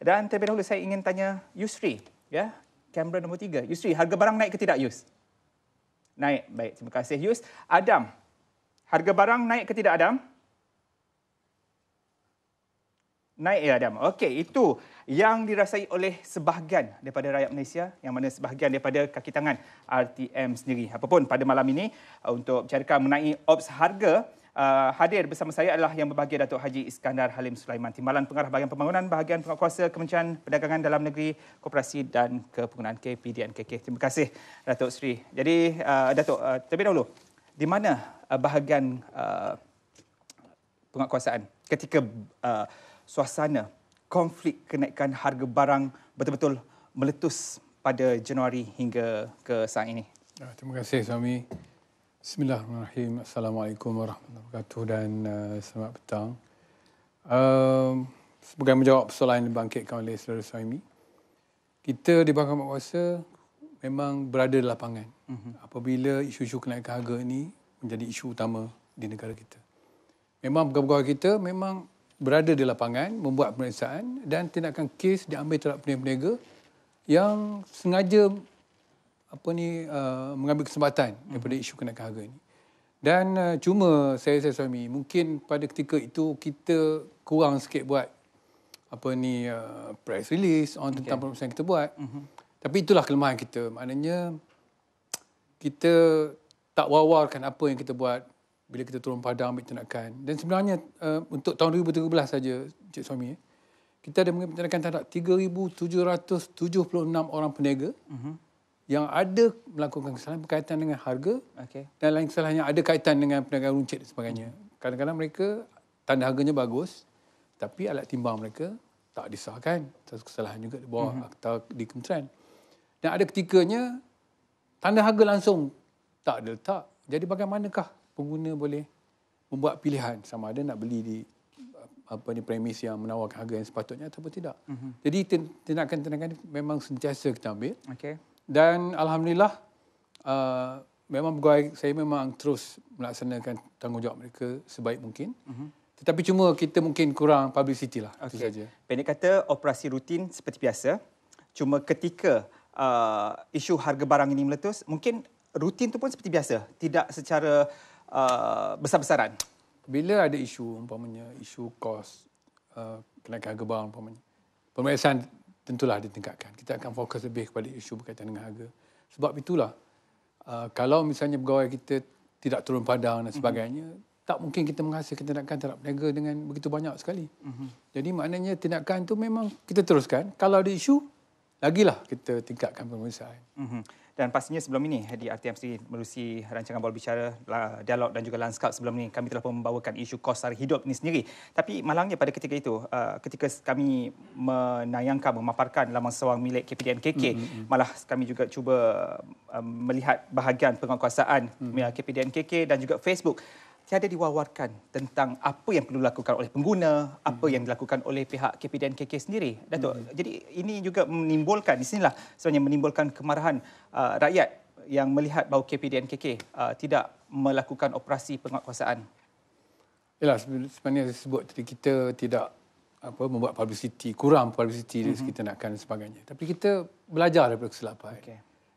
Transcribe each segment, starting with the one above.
Dan terlebih dahulu saya ingin tanya Yusri, ya, kamera nombor 3. Yusri, harga barang naik ke tidak, Yus? Naik. Baik, terima kasih, Yus. Adam, harga barang naik ke tidak, Adam? Naik, ya, Adam. Okey, itu yang dirasai oleh sebahagian daripada rakyat Malaysia, yang mana sebahagian daripada kaki tangan RTM sendiri. Apapun, pada malam ini untuk bicarakan mengenai ops harga, hadir bersama saya adalah Yang Berbahagia Datuk Haji Iskandar Halim Sulaiman, Timbalan Pengarah Bahagian Pembangunan Bahagian Penguatkuasa Kementerian Perdagangan Dalam Negeri, Koperasi dan Kepenggunaan KPDNKK. Terima kasih, Datuk Seri. Jadi, Datuk, terlebih dahulu, di mana bahagian penguatkuasaan ketika suasana konflik kenaikan harga barang betul-betul meletus pada Januari hingga ke saat ini? Terima kasih, Suami. Bismillahirrahmanirrahim. Assalamualaikum warahmatullahi wabarakatuh dan selamat petang. Sebagai menjawab persoalan yang dibangkitkan oleh saudara Suami, kita di Bahagian Penguatkuasa memang berada di lapangan apabila isu-isu kenaikan harga ini menjadi isu utama di negara kita. Memang pegawai-pegawai kita memang berada di lapangan, membuat pemeriksaan dan tindakan kes diambil terhadap peniaga-peniaga yang sengaja mengambil kesempatan daripada isu kenaikan harga ini. Dan cuma saya Suami, mungkin pada ketika itu kita kurang sikit buat press release tentang pemeriksaan kita buat. Tapi itulah kelemahan kita. Maknanya kita tak wawarkan apa yang kita buat bila kita turun padang ambil tindakan. Dan sebenarnya untuk tahun 2013 saja, Cik Suami, kita ada mengambil tindakan terhadap 3,776 orang peniaga yang ada melakukan kesalahan berkaitan dengan harga dan lain kesalahan yang ada kaitan dengan perniagaan runcit dan sebagainya. Kadang-kadang mereka tanda harganya bagus, tapi alat timbang mereka tak disahkan. Satu kesalahan juga di bawah akta di kementerian. Dan ada ketikanya tanda harga langsung tak ada letak. Jadi bagaimanakah pengguna boleh membuat pilihan sama ada nak beli di premis yang menawarkan harga yang sepatutnya ataupun tidak. Jadi tindakan-tindakan memang sentiasa kita ambil. Dan alhamdulillah memang pegawai saya memang terus melaksanakan tanggungjawab mereka sebaik mungkin. Tetapi cuma kita mungkin kurang publicity lah. Itu saja. Pendek kata operasi rutin seperti biasa. Cuma ketika isu harga barang ini meletus, mungkin rutin tu pun seperti biasa, tidak secara besar-besaran. Bila ada isu, umpamanya isu kos, kenaikan harga barang, umpamanya, pemeriksaan tentulah ditingkatkan. Kita akan fokus lebih kepada isu berkaitan dengan harga. Sebab itulah, kalau misalnya pegawai kita tidak turun padang dan sebagainya, tak mungkin kita menghasilkan tindakan terhadap peniaga dengan begitu banyak sekali. Jadi maknanya tindakan itu memang kita teruskan. Kalau ada isu, lagilah kita tingkatkan pemeriksaan. Dan pastinya sebelum ini di RTM sendiri melalui rancangan bola bicara, dialog dan juga lanskap sebelum ini kami telah pun membawakan isu kos sara hidup ini sendiri. Tapi malangnya pada ketika itu, ketika kami menayangkan, memaparkan laman sawang milik KPDNKK, malah kami juga cuba melihat bahagian penguatkuasaan KPDNKK dan juga Facebook. Tiada diwawarkan tentang apa yang perlu dilakukan oleh pengguna, apa yang dilakukan oleh pihak KPDNKK sendiri, Datuk. Jadi ini juga menimbulkan, di sinilah sebenarnya menimbulkan kemarahan rakyat yang melihat bahawa KPDNKK tidak melakukan operasi penguatkuasaan. Yalah, sebenarnya saya sebut tadi kita tidak membuat publicity, kurang publicity dari segi tindakan dan sebagainya. Tapi kita belajar daripada kesilapan.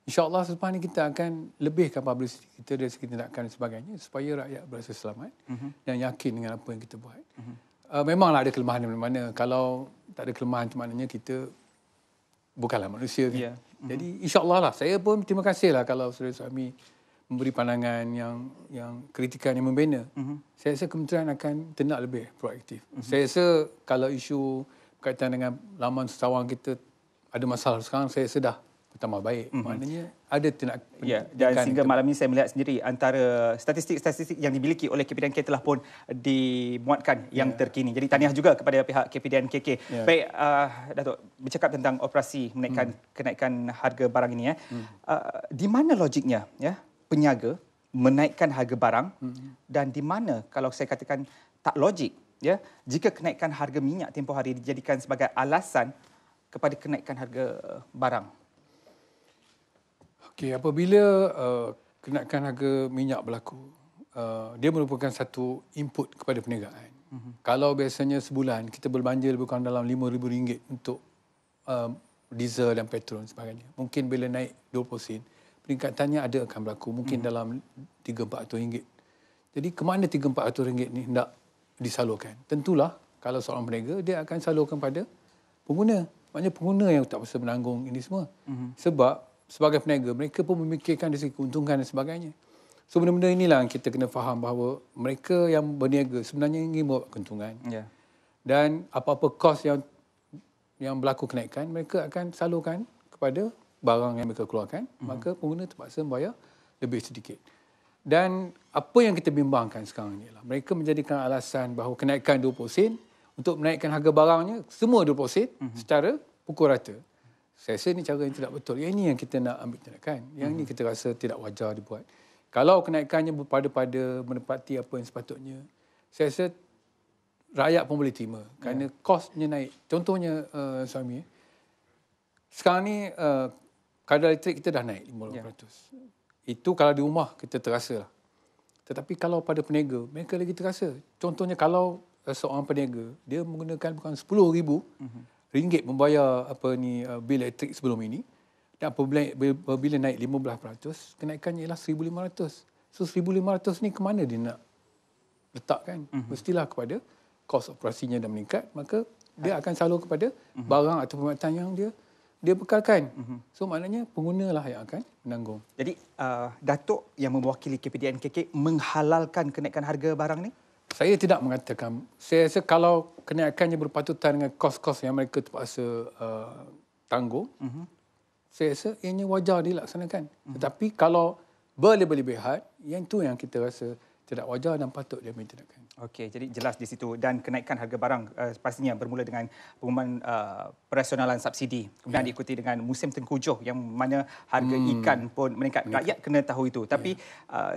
InsyaAllah selepas ini kita akan lebihkan publicity kita dari segi tindakan dan sebagainya supaya rakyat berasa selamat dan yakin dengan apa yang kita buat. Memanglah ada kelemahan di mana-mana. Kalau tak ada kelemahan itu maknanya kita bukanlah manusia. Kan? Jadi insyaAllah lah. Saya pun terima kasihlah kalau saudara Suami memberi pandangan yang kritikan yang membina. Saya rasa kementerian akan tindak lebih proaktif. Saya rasa kalau isu berkaitan dengan laman sawang kita ada masalah sekarang, saya sedah tambah baik. Maknanya ada tindakan. Dan sehingga malam ini saya melihat sendiri antara statistik-statistik yang dimiliki oleh KPDNK telah pun dimuatkan yang terkini. Jadi tahniah juga kepada pihak KPDNKK. Baik, Datuk, bercakap tentang operasi menaikkan kenaikan harga barang ini. Di mana logiknya peniaga menaikkan harga barang dan di mana kalau saya katakan tak logik jika kenaikan harga minyak tempoh hari dijadikan sebagai alasan kepada kenaikan harga barang? Okey, apabila kenaikan harga minyak berlaku, dia merupakan satu input kepada perniagaan. Kalau biasanya sebulan kita berbelanja lebih kurang dalam RM5,000 untuk diesel dan petrol dan sebagainya. Mungkin bila naik 20 sen, peningkatannya ada akan berlaku mungkin dalam 300-400 ringgit. Jadi ke mana 300-400 ringgit ni hendak disalurkan? Tentulah kalau seorang peniaga, dia akan salurkan pada pengguna. Maknanya pengguna yang tak pasal menanggung ini semua. Sebab sebagai peniaga, mereka pun memikirkan dari segi keuntungan dan sebagainya. So benda-benda inilah yang kita kena faham bahawa mereka yang berniaga sebenarnya ingin membuat keuntungan. Yeah. Dan apa-apa kos yang berlaku kenaikan, mereka akan salurkan kepada barang yang mereka keluarkan, maka pengguna terpaksa membayar lebih sedikit. Dan apa yang kita bimbangkan sekarang ni ialah mereka menjadikan alasan bahawa kenaikan 20 sen untuk menaikkan harga barangnya semua 20 sen secara pukul rata. Saya rasa ini cara yang tidak betul. Yang ini yang kita nak ambil tindakan. Yang ini kita rasa tidak wajar dibuat. Kalau kenaikannya berpada-pada menepati apa yang sepatutnya, saya rasa rakyat pun boleh terima kerana kosnya naik. Contohnya suami, sekarang ni kadar elektrik kita dah naik 50%. Itu kalau di rumah kita terasa lah. Tetapi kalau pada peniaga, mereka lagi terasa. Contohnya kalau seorang peniaga, dia menggunakan bukan RM10,000 membayar bil elektrik sebelum ini, dan apabila naik 15%, kenaikannya ialah RM1,500. So RM1,500 ni ke mana dia nak letakkan? Mestilah kepada kos operasinya dah meningkat, maka dia akan salur kepada barang atau perkhidmatan yang dia bekalkan. So maknanya pengguna lah yang akan menanggung. Jadi Datuk yang mewakili KPDN KK menghalalkan kenaikan harga barang ni? Saya tidak mengatakan. Saya rasa kalau kenaikannya berpatutan dengan kos-kos yang mereka terpaksa tanggung, saya rasa ianya wajar dilaksanakan. Tetapi kalau berlebih-lebihan, yang itu yang kita rasa tidak wajar dan patut diambil tindakan. Okey, jadi jelas di situ. Dan kenaikan harga barang pastinya bermula dengan pengumuman perasionalan subsidi. Kemudian diikuti dengan musim tengkujuh yang mana harga ikan pun meningkat. Rakyat kena tahu itu. Tapi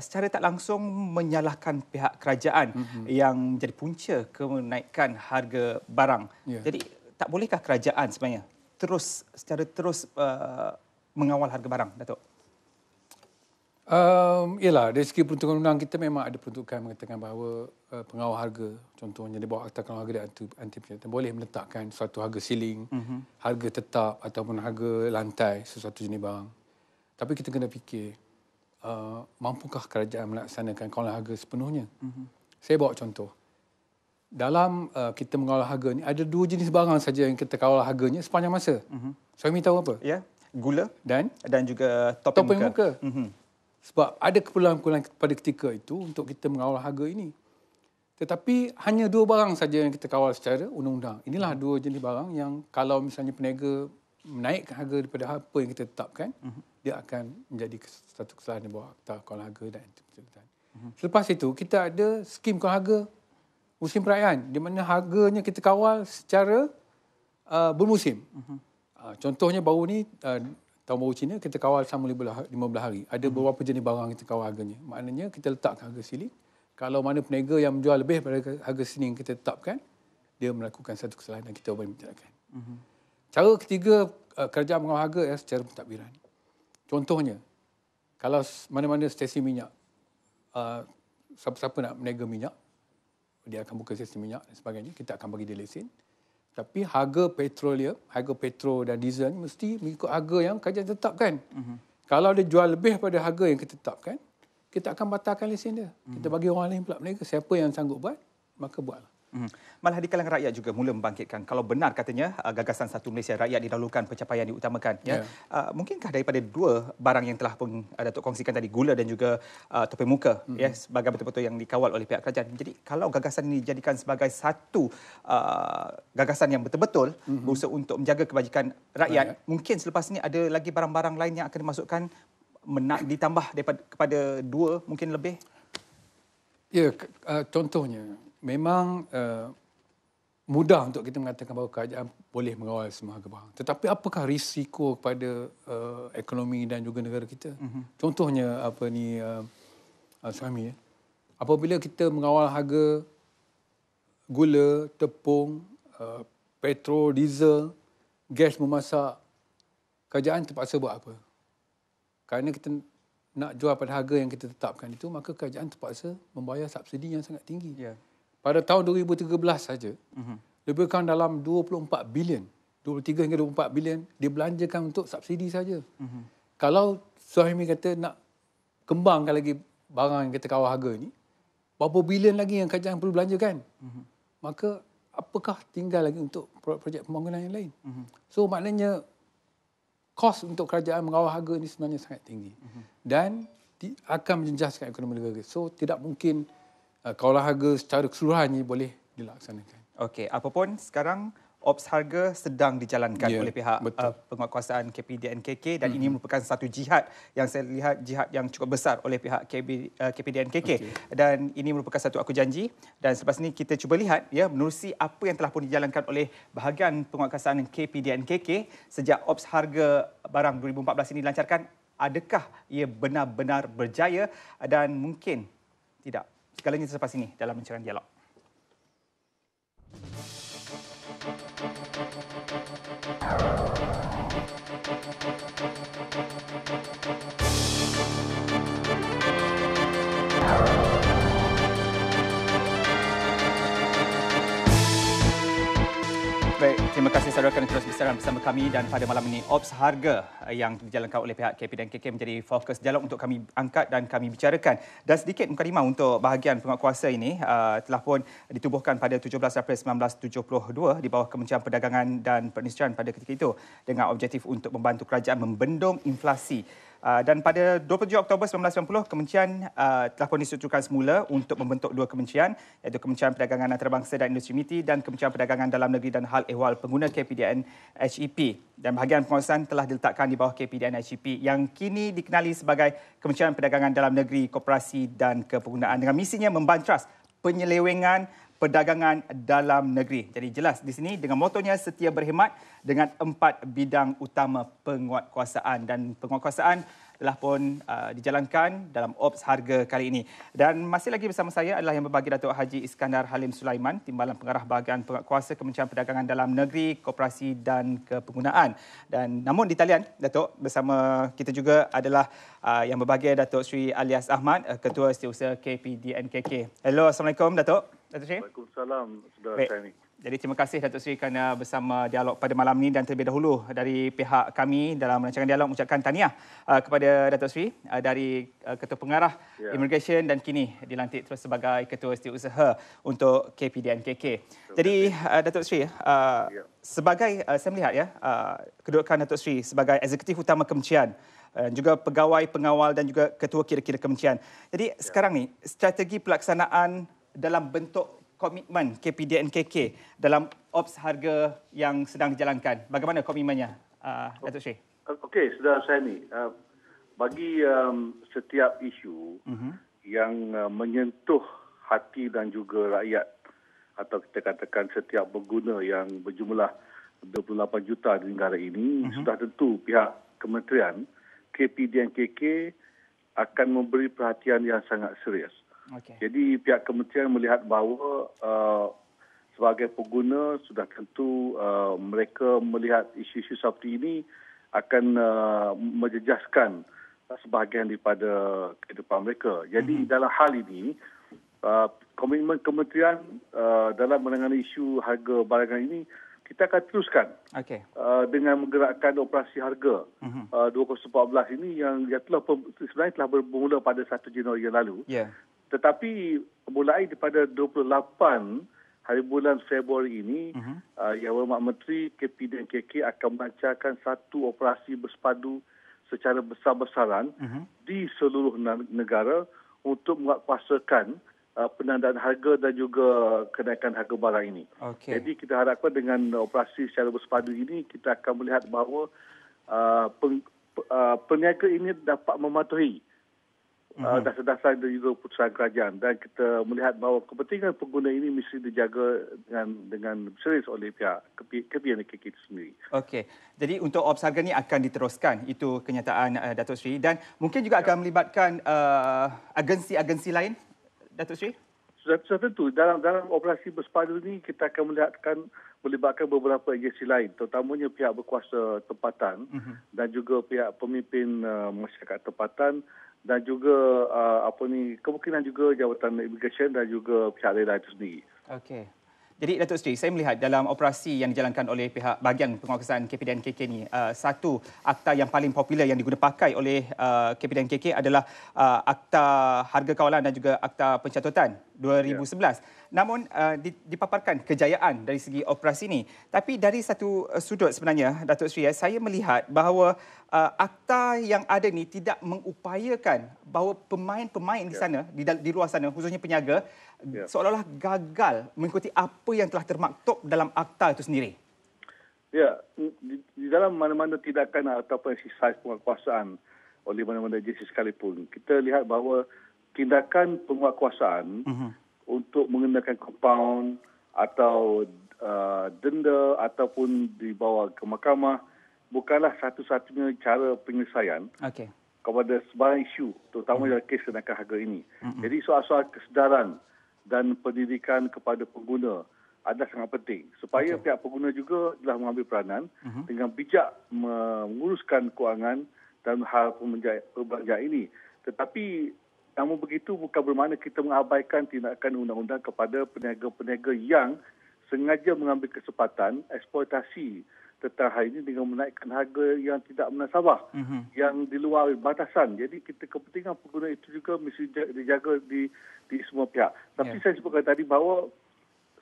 secara tak langsung menyalahkan pihak kerajaan yang menjadi punca kenaikan harga barang. Jadi tak bolehkah kerajaan sebenarnya secara terus mengawal harga barang, Datuk? Yalah, dari segi peruntukan undang kita memang ada peruntukan mengatakan bahawa pengawal harga, contohnya di bawah Akta Pengawal Harga dan Anti-Penyelenggaraan boleh meletakkan suatu harga ceiling, harga tetap ataupun harga lantai sesuatu jenis barang. Tapi kita kena fikir, mampukah kerajaan melaksanakan kawalan harga sepenuhnya? Saya bawa contoh. Dalam kita mengawal harga ni, ada dua jenis barang saja yang kita kawal harganya sepanjang masa. Suami tahu apa? Ya, gula dan juga topeng muka. Sebab ada keperluan pada ketika itu untuk kita mengawal harga ini. Tetapi hanya dua barang saja yang kita kawal secara undang-undang. Inilah dua jenis barang yang kalau misalnya peniaga menaikkan harga daripada apa yang kita tetapkan, dia akan menjadi satu kesalahan di bawah Akta Kawalan Harga dan Anti-Penyelenggaraan. Selepas itu, kita ada skim kawalan harga musim perayaan di mana harganya kita kawal secara bermusim. Contohnya baru ni, tahun baru Cina, kita kawal sama 15 hari. Ada beberapa jenis barang kita kawal harganya. Maknanya kita letakkan harga ceiling. Kalau mana peniaga yang menjual lebih daripada harga ceiling yang kita tetapkan, dia melakukan satu kesalahan dan kita boleh mentindakan. Cara ketiga, kerajaan mengawal harga ialah secara pentadbiran. Contohnya, kalau mana-mana stesen minyak, siapa-siapa nak meniaga minyak, dia akan buka stesen minyak dan sebagainya, kita akan bagi dia lesen. Tapi harga petroleum, harga petrol dan diesel ni mesti mengikut harga yang kerajaan tetapkan. Kalau dia jual lebih daripada harga yang kita tetapkan, kita akan batalkan lesen dia. Kita bagi orang lain pula mereka. Siapa yang sanggup buat, maka buatlah. Malah di kalangan rakyat juga mula membangkitkan. Kalau benar katanya gagasan Satu Malaysia, rakyat didahulukan, pencapaian diutamakan. Mungkinkah daripada dua barang yang telah Datuk kongsikan tadi, gula dan juga topeng muka, sebagai betul-betul yang dikawal oleh pihak kerajaan. Jadi kalau gagasan ini dijadikan sebagai satu gagasan yang betul-betul berusaha untuk menjaga kebajikan rakyat, mungkin selepas ini ada lagi barang-barang lain yang akan dimasukkan ditambah daripada kepada dua, mungkin lebih? Ya, contohnya memang mudah untuk kita mengatakan bahawa kerajaan boleh mengawal semua harga barang. Tetapi apakah risiko kepada ekonomi dan juga negara kita? Contohnya suami, apabila kita mengawal harga gula, tepung, petrol, diesel, gas memasak, kerajaan terpaksa buat apa? Kerana kita nak jual pada harga yang kita tetapkan itu, maka kerajaan terpaksa membayar subsidi yang sangat tinggi. Pada tahun 2013 saja, lebih kurang dalam 24 bilion 23 hingga 24 bilion dia belanjakan untuk subsidi saja. Kalau Suhaimi kata nak kembangkan lagi barang yang kita kawal harga ni, berapa bilion lagi yang kerajaan perlu belanjakan? Maka apakah tinggal lagi untuk projek pembangunan yang lain? So maknanya kos untuk kerajaan mengawal harga ni sebenarnya sangat tinggi. Dan akan menjejaskan ekonomi negara. So tidak mungkin kawalan harga secara keseluruhannya boleh dilaksanakan. Okey, apapun sekarang ops harga sedang dijalankan oleh pihak penguatkuasaan KPDNKK dan ini merupakan satu jihad yang saya lihat jihad yang cukup besar oleh pihak KPDNKK dan ini merupakan satu aku janji dan selepas ini kita cuba lihat ya menerusi apa yang telah pun dijalankan oleh bahagian penguatkuasaan KPDNKK sejak ops harga barang 2014 ini dilancarkan, adakah ia benar-benar berjaya dan mungkin tidak. Segalanya selepas ini dalam rancangan dialog. Baik, terima kasih saudara kerana terus bersama bersama kami dan pada malam ini ops harga yang dijalankan oleh pihak KPDNKK menjadi fokus dialog untuk kami angkat dan kami bicarakan. Dan sedikit mukadimah untuk bahagian penguatkuasa ini telah pun ditubuhkan pada 17 April 1972 di bawah Kementerian Perdagangan dan Perindustrian pada ketika itu dengan objektif untuk membantu kerajaan membendung inflasi. Dan pada 27 Oktober 1990, kementerian telah pun disetujukan semula untuk membentuk dua kementerian iaitu Kementerian Perdagangan Antarabangsa dan Industri MITI dan Kementerian Perdagangan Dalam Negeri dan Hal Ehwal Pengguna KPDN HEP. Dan bahagian penguasaan telah diletakkan di bawah KPDN HEP yang kini dikenali sebagai Kementerian Perdagangan Dalam Negeri, Koperasi dan Kepenggunaan dengan misinya membantras penyelewengan perdagangan dalam negeri. Jadi jelas di sini dengan motonya setia berhemat dengan 4 bidang utama penguatkuasaan dan penguatkuasaan telah pun dijalankan dalam ops harga kali ini. Dan masih lagi bersama saya adalah yang berbagi Datuk Haji Iskandar Halim Sulaiman, Timbalan Pengarah Bahagian Penguatkuasa Kementerian Perdagangan Dalam Negeri, Koperasi dan Kepenggunaan. Dan namun di talian Datuk bersama kita juga adalah yang berbagi Datuk Sri Alias Ahmad, Ketua Setiausaha KPDNKK. Hello, Assalamualaikum Datuk. Datuk Sri. Waalaikumsalam, saudara Syaini. Jadi terima kasih Datuk Sri kerana bersama dialog pada malam ini dan terlebih dahulu dari pihak kami dalam rancangan dialog mengucapkan tahniah kepada Datuk Sri dari Ketua Pengarah Immigration dan kini dilantik terus sebagai Ketua Setiausaha untuk KPDNKK. Jadi Datuk Sri, sebagai saya melihat kedudukan Datuk Sri sebagai Eksekutif Utama Kementerian juga pegawai pengawal dan juga ketua kira-kira kementerian. Jadi sekarang ni strategi pelaksanaan dalam bentuk komitmen KPDNKK dalam ops harga yang sedang dijalankan. Bagaimana komitmennya, Datuk Sri? Okey, saudara Syaini. Bagi setiap isu yang menyentuh hati dan juga rakyat atau kita katakan setiap pengguna yang berjumlah 28 juta di negara ini, sudah tentu pihak kementerian KPDNKK akan memberi perhatian yang sangat serius. Okay. Jadi pihak kementerian melihat bahawa sebagai pengguna sudah tentu mereka melihat isu-isu seperti ini akan menjejaskan sebahagian daripada kehidupan mereka. Jadi dalam hal ini komitmen kementerian dalam menangani isu harga barangan ini kita akan teruskan dengan menggerakkan operasi harga 2014 ini yang sebenarnya telah bermula pada 1 Januari yang lalu. Yeah. Tetapi mulai daripada 28 hari bulan Februari ini, Yang Berhormat Menteri KPDNKK akan melancarkan satu operasi bersepadu secara besar-besaran di seluruh negara untuk menguatkuasakan penandaan harga dan juga kenaikan harga barang ini. Okay. Jadi kita harapkan dengan operasi secara bersepadu ini kita akan melihat bahawa peniaga ini dapat mematuhi dasar-dasar dan juga putusan kerajaan dan kita melihat bahawa kepentingan pengguna ini mesti dijaga dengan serius oleh pihak KPDNKK itu sendiri. Okey. Jadi untuk ops harga ini akan diteruskan, itu kenyataan Datuk Sri dan mungkin juga akan melibatkan agensi-agensi lain, Datuk Sri? Sudah tentu dalam operasi bersepadu ini kita akan melibatkan beberapa agensi lain, terutamanya pihak berkuasa tempatan dan juga pihak pemimpin masyarakat tempatan dan juga kemungkinan juga Jabatan Immigration dan juga pihak lain itu sendiri. Okey. Jadi Datuk Seri, saya melihat dalam operasi yang dijalankan oleh pihak bahagian penguatkuasaan KPDN-KK ni, satu akta yang paling popular yang digunakan pakai oleh KPDN-KK adalah Akta Harga Kawalan dan juga Akta Pencatutan 2011. Namun dipaparkan kejayaan dari segi operasi ini. Tapi dari satu sudut sebenarnya, Datuk Seri, saya melihat bahawa akta yang ada ni tidak mengupayakan bahawa pemain-pemain di sana, di luar sana, khususnya peniaga, seolah-olah gagal mengikuti apa yang telah termaktub dalam akta itu sendiri. Ya, di dalam mana-mana tindakan ataupun exercise penguatkuasaan oleh mana-mana agensi sekalipun, kita lihat bahawa tindakan penguatkuasaan untuk mengenakan kompaun atau denda ataupun dibawa ke mahkamah bukanlah satu-satunya cara penyelesaian kepada sebarang isu, terutama dalam kes kenaikan harga ini. Jadi soal-soal kesedaran dan pendidikan kepada pengguna adalah sangat penting supaya pihak pengguna juga telah mengambil peranan dengan bijak menguruskan kewangan dan hal perbelanjaan ini. Tetapi namun begitu bukan bermakna kita mengabaikan tindakan undang-undang kepada peniaga-peniaga yang sengaja mengambil kesempatan eksploitasi tentang hal ini dengan menaikkan harga yang tidak munasabah, yang di luar batasan. Jadi kepentingan pengguna itu juga mesti dijaga di semua pihak. Tapi saya sebutkan tadi bahawa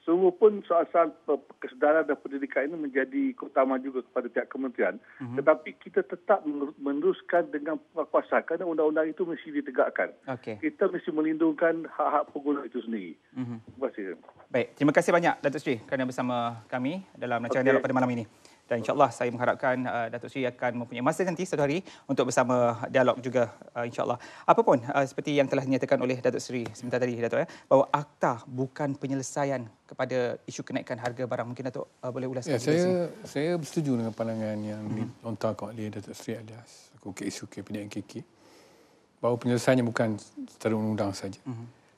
semua pun soal-soal kesedaran dan pendidikan ini menjadi keutamaan juga kepada pihak kementerian. Tetapi kita tetap meneruskan dengan kuasa kerana undang-undang itu mesti ditegakkan. Kita mesti melindungkan hak-hak pengguna itu sendiri. Terima kasih. Baik, terima kasih banyak Datuk Seri kerana bersama kami dalam rancangan dialog pada malam ini. Dan insyaAllah saya mengharapkan Datuk Seri akan mempunyai masa nanti satu hari untuk bersama dialog juga insyaAllah. Apapun seperti yang telah dinyatakan oleh Datuk Seri sebentar tadi, Datuk, bahawa akta bukan penyelesaian kepada isu kenaikan harga barang. Mungkin Datuk boleh ulaskan. Saya bersetuju dengan pandangan yang dilontarkan oleh Datuk Seri alias isu KPDN-KK bahawa penyelesaiannya bukan secara undang-undang saja.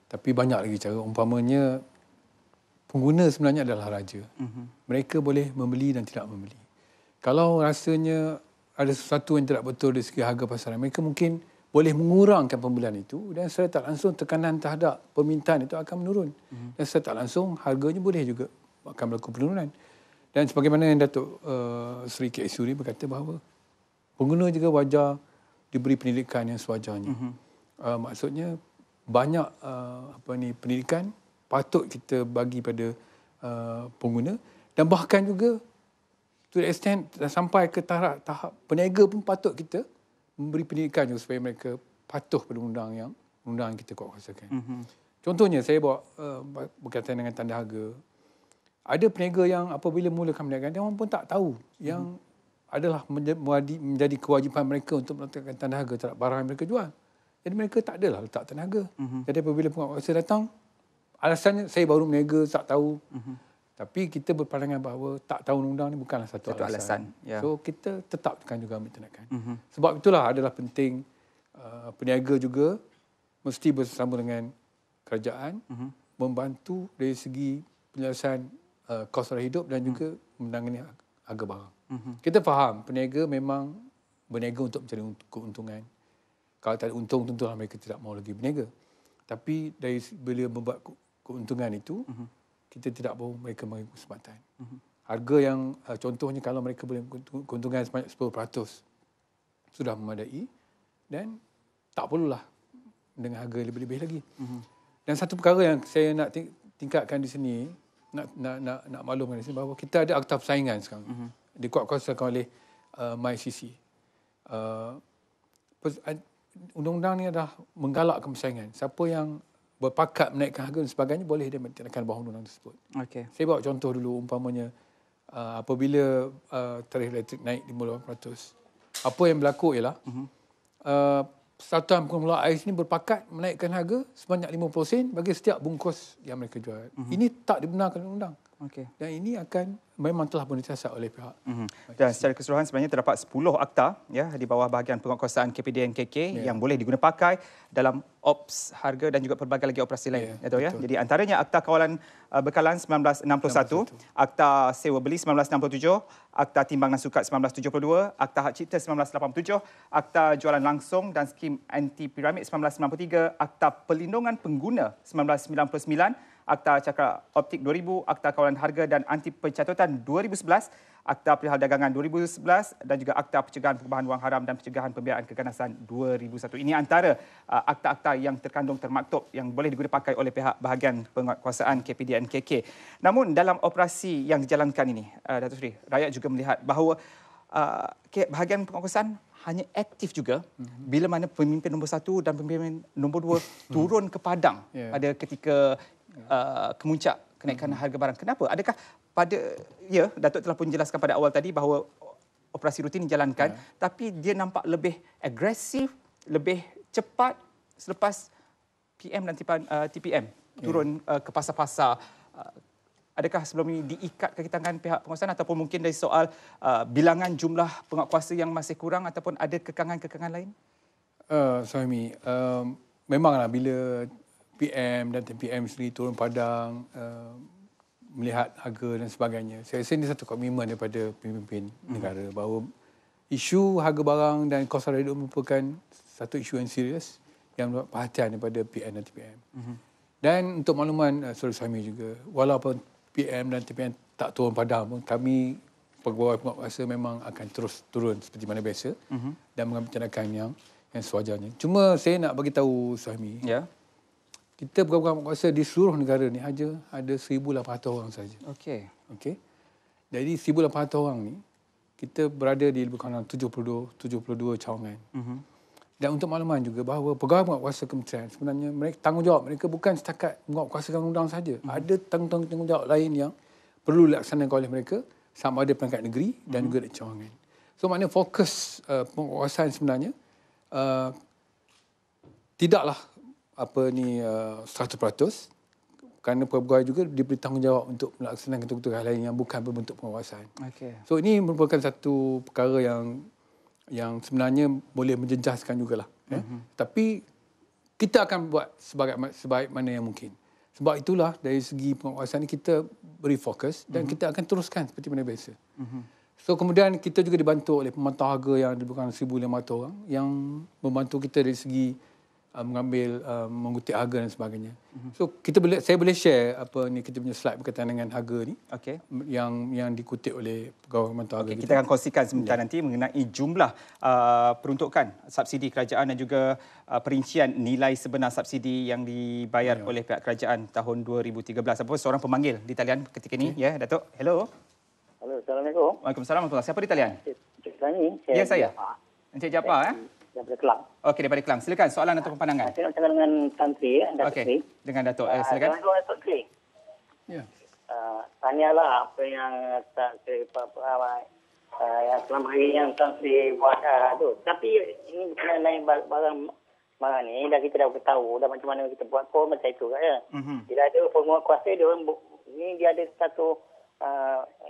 Tapi banyak lagi cara. Umpamanya pengguna sebenarnya adalah raja. Mereka boleh membeli dan tidak membeli. Kalau rasanya ada sesuatu yang tidak betul dari segi harga pasaran, mereka mungkin boleh mengurangkan pembelian itu dan secara tak langsung tekanan terhadap permintaan itu akan menurun. Dan secara tak langsung harganya boleh juga akan berlaku penurunan. Dan sebagaimana yang Datuk Seri K. Suri berkata bahawa pengguna juga wajar diberi pendidikan yang sewajarnya. Maksudnya banyak pendidikan patut kita bagi pada pengguna dan bahkan juga to the extent sampai ke tahap peniaga pun patut kita memberi pendidikan juga supaya mereka patuh pada undang yang kita kuatkuasakan. Contohnya saya bawa berkaitan dengan tanda harga. Ada peniaga yang apabila mulakan perniagaan dia orang pun tak tahu yang adalah menjadi kewajipan mereka untuk meletakkan tanda harga terhadap barang yang mereka jual. Jadi mereka tak adalah letak tanda harga. Jadi apabila penguatkuasa datang, alasannya saya baru berniaga, tak tahu. Tapi kita berpandangan bahawa tak tahu undang-undang ni bukanlah satu alasan. So kita tetapkan juga ambil tindakan. Sebab itulah adalah penting peniaga juga mesti bersama dengan kerajaan membantu dari segi penyelesaian kos sara hidup dan juga menangani harga barang. Kita faham peniaga memang berniaga untuk mencari keuntungan. Kalau tak ada untung tentulah mereka tidak mahu lagi berniaga. Tapi dari bila membuat keuntungan itu, kita tidak mahu mereka mengambil kesempatan. Harga yang contohnya kalau mereka boleh keuntungan sebanyak 10% sudah memadai dan tak perlulah dengan harga lebih-lebih lagi. Dan satu perkara yang saya nak tingkatkan di sini, nak maklumkan di sini bahawa kita ada akta persaingan sekarang. Dikuatkuasakan oleh MyCC. Undang-undang ni adalah menggalakkan persaingan. Siapa yang berpakat menaikkan harga dan sebagainya boleh dia menaikkan bawah undang-undang tersebut. Saya bawa contoh dulu umpamanya apabila tarikh elektrik naik 58%. Apa yang berlaku ialah Persatuan Pengelola Air ini berpakat menaikkan harga sebanyak 50 sen bagi setiap bungkus yang mereka jual. Ini tak dibenarkan undang. Dan ini memang telah pun disiasat oleh pihak. Dan secara keseluruhan sebenarnya terdapat 10 akta di bawah bahagian penguatkuasaan KPDN-KK yang boleh digunakan pakai dalam ops harga dan juga pelbagai lagi operasi lain. Jadi antaranya Akta Kawalan Bekalan 1961, Akta Sewa Beli 1967, Akta Timbang dan Sukat 1972, Akta Hak Cipta 1987, Akta Jualan Langsung dan Skim Anti Piramid 1993, Akta Perlindungan Pengguna 1999, Akta Cakra Optik 2000, Akta Kawalan Harga dan Anti Pencatutan 2011, Akta Perihal Dagangan 2011 dan juga Akta Pencegahan Perubahan Wang Haram dan Pencegahan Pembiayaan Keganasan 2001. Ini antara akta-akta yang terkandung termaktub yang boleh digunakan pakai oleh pihak bahagian penguatkuasaan KPDN KK. Namun dalam operasi yang dijalankan ini, Datuk Seri, rakyat juga melihat bahawa bahagian penguatkuasaan hanya aktif juga bila mana pemimpin nombor 1 dan pemimpin nombor 2 turun ke padang pada ketika kemuncak kenaikan harga barang. Kenapa? Adakah Datuk telah pun jelaskan pada awal tadi bahawa operasi rutin dijalankan, tapi dia nampak lebih agresif, lebih cepat selepas PM dan TPM turun ke pasar-pasar. Adakah sebelum ini diikat kaki tangan pihak penguasaan ataupun mungkin dari soal bilangan jumlah penguatkuasa yang masih kurang ataupun ada kekangan-kekangan lain? Suhaimi, memanglah bila PM dan TPM sendiri turun padang, melihat harga dan sebagainya, saya rasa ini satu komitmen daripada pemimpin negara bahawa isu harga barang dan kos harga hidup merupakan satu isu yang serius yang mendapat perhatian daripada PM dan TPM. Dan untuk makluman Saudara Suhaimi juga, walaupun PM dan TPM tak turun padang pun, kami pegawai penguatkuasa memang akan terus turun seperti mana biasa dan mengambil tindakan yang sewajarnya. Cuma saya nak bagi tahu Suhaimi, kita pegawai penguatkuasa di seluruh negara ni hanya ada 1,800 orang saja. Okey. Jadi 1,800 orang ni kita berada di lebih kurang 72 cawangan. Dan untuk makluman juga bahawa pegawai penguatkuasa kementerian sebenarnya mereka tanggungjawab mereka bukan setakat menguatkuasakan undang saja. Ada tanggungjawab lain yang perlu dilaksanakan oleh mereka sama ada peringkat negeri dan juga di cawangan. So maknanya fokus penguatkuasaan sebenarnya tidaklah 100% kerana pegawai juga diberi tanggungjawab untuk melaksanakan tugas lain yang bukan berbentuk penguatkuasaan. So ini merupakan satu perkara yang sebenarnya boleh menjejaskan jugalah. Tapi kita akan buat sebaik mana yang mungkin. Sebab itulah dari segi penguatkuasaan ini kita beri fokus dan kita akan teruskan seperti mana biasa. So kemudian kita juga dibantu oleh pemantau harga yang lebih kurang 1,500 orang yang membantu kita dari segi mengambil mengutip harga dan sebagainya. So saya boleh share kita punya slide berkaitan dengan harga ni. Yang dikutip oleh pegawai pemantau harga. Kita akan kongsikan sebentar nanti mengenai jumlah peruntukan subsidi kerajaan dan juga perincian nilai sebenar subsidi yang dibayar oleh pihak kerajaan tahun 2013. Apa seorang pemanggil di talian ketika ini, ya Datuk. Hello. Halo, Assalamualaikum. Waalaikumsalam warahmatullahi. Siapa di talian? Encik Sani. Ya, saya. Encik Jaafar, daripada Kelang. Okey, daripada Kelang. Silakan soalan atau pandangan. Saya nak cakap dengan Tan Sri, Datuk Sri. Dengan Datuk. Silakan. Assalamualaikum, Datuk Sri. Ya. Tanyalah apa yang Tan Sri yang selama hari yang Tan Sri buat tu. Tapi ini bukan lain barang ni dah kita dah tahu dah macam mana kita buat pun macam itu kan ya. Bila ada penguatkuasa dia orang ni dia ada satu